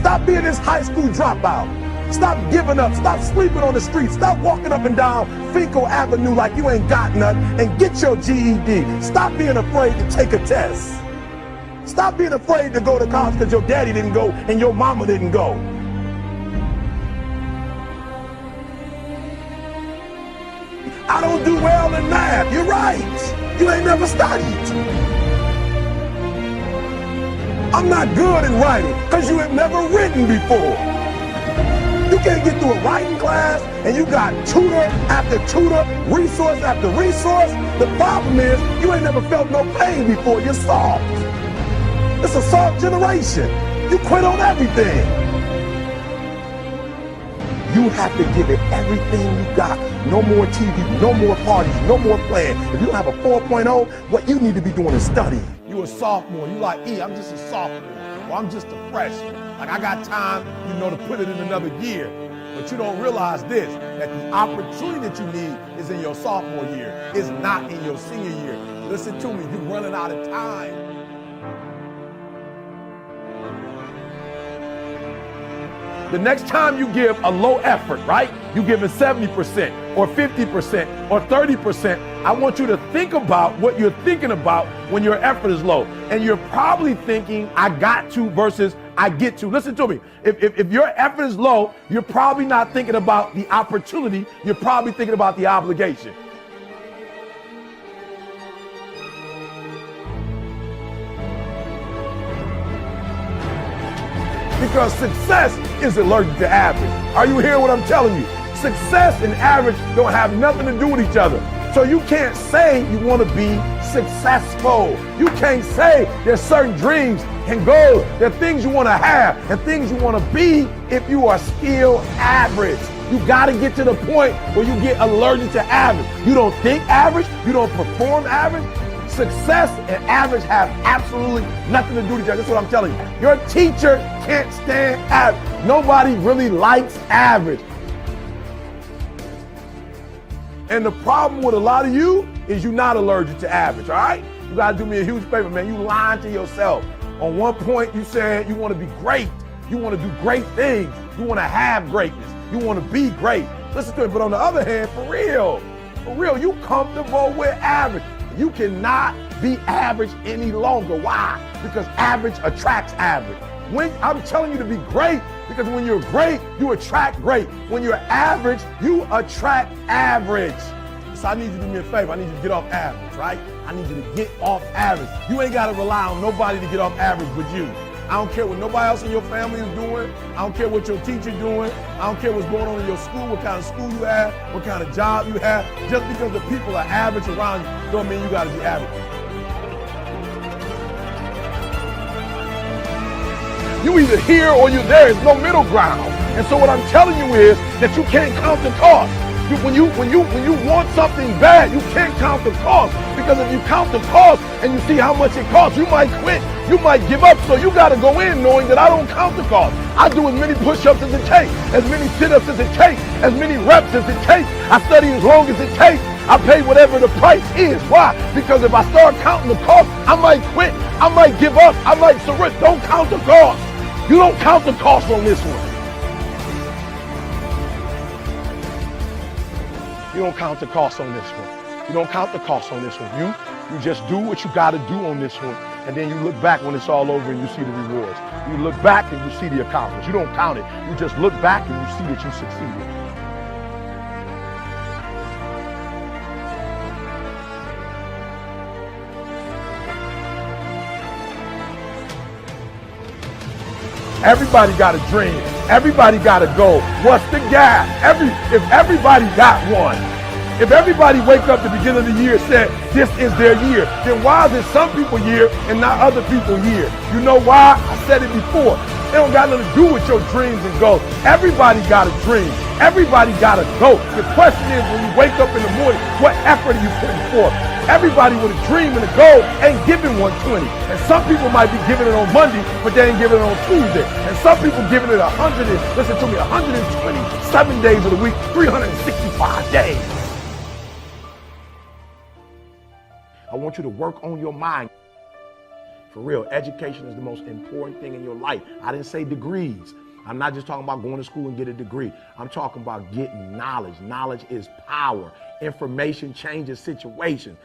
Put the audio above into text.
Stop being this high school dropout. Stop giving up. Stop sleeping on the street. Stop walking up and down Fecal Avenue like you ain't got nothing, and get your GED. Stop being afraid to take a test. Stop being afraid to go to college because your daddy didn't go and your mama didn't go. I don't do well in math. You're right. You ain't never studied. I'm not good in writing because you have never written before. You can't get through a writing class and you got tutor after tutor, resource after resource. The problem is you ain't never felt no pain before. You're soft. It's a soft generation. You quit on everything. You have to give it everything you got. No more TV, no more parties, no more playing. If you don't have a 4.0, what you need to be doing is studying. You a sophomore, you like, I'm just a sophomore, or I'm just a freshman. Like I got time, to put it in another year. But you don't realize this, that the opportunity that you need is in your sophomore year. It's not in your senior year. Listen to me, you're running out of time. The next time you give a low effort, right? You give it 70% or 50% or 30%. I want you to think about what you're thinking about when your effort is low. And you're probably thinking, I got to versus I get to. Listen to me. If your effort is low, you're probably not thinking about the opportunity. You're probably thinking about the obligation. Because success is allergic to average. Are you hearing what I'm telling you? Success and average don't have nothing to do with each other. So you can't say you want to be successful. You can't say there's certain dreams and goals, there are things you want to have and things you want to be if you are still average. You got to get to the point where you get allergic to average. You don't think average, you don't perform average. Success and average have absolutely nothing to do with each other. That's what I'm telling you. Your teacher can't stand average. Nobody really likes average. And the problem with a lot of you is you're not allergic to average, all right? You gotta do me a huge favor, man. You lying to yourself. On one point, you said you wanna be great. You wanna do great things. You wanna have greatness. You wanna be great. Listen to me, but on the other hand, for real, you comfortable with average. You cannot be average any longer. Why? Because average attracts average. When I'm telling you to be great, because when you're great, you attract great. When you're average, you attract average. So I need you to do me a favor. I need you to get off average, right? I need you to get off average. You ain't got to rely on nobody to get off average but you. I don't care what nobody else in your family is doing. I don't care what your teacher doing. I don't care what's going on in your school, what kind of school you have, what kind of job you have. Just because the people are average around you don't mean you got to be average. You either here or you're there. There's no middle ground. And so what I'm telling you is that you can't count the cost. When you want something bad, you can't count the cost. Because if you count the cost and you see how much it costs, you might quit. You might give up. So you got to go in knowing that I don't count the cost. I do as many push-ups as it takes, as many sit-ups as it takes, as many reps as it takes. I study as long as it takes. I pay whatever the price is. Why? Because if I start counting the cost, I might quit. I might give up. I might surrender. Don't count the cost. You don't count the cost on this one. You don't count the cost on this one. You don't count the cost on this one. You just do what you got to do on this one. And then you look back when it's all over and you see the rewards. You look back and you see the accomplishments. You don't count it. You just look back and you see that you succeeded. Everybody got a dream. Everybody got a goal. What's the gap? If everybody got one, if everybody wake up at the beginning of the year and said, this is their year, then why is it some people year and not other people year? You know why? I said it before. It don't got nothing to do with your dreams and goals. Everybody got a dream. Everybody got a goal. The question is, when you wake up in the morning, what effort are you putting forth? Everybody with a dream and a goal ain't giving 120. And some people might be giving it on Monday, but they ain't giving it on Tuesday. And some people giving it 127 days of the week, 365 days. I want you to work on your mind. For real, education is the most important thing in your life. I didn't say degrees. I'm not just talking about going to school and get a degree. I'm talking about getting knowledge. Knowledge is power. Information changes situations.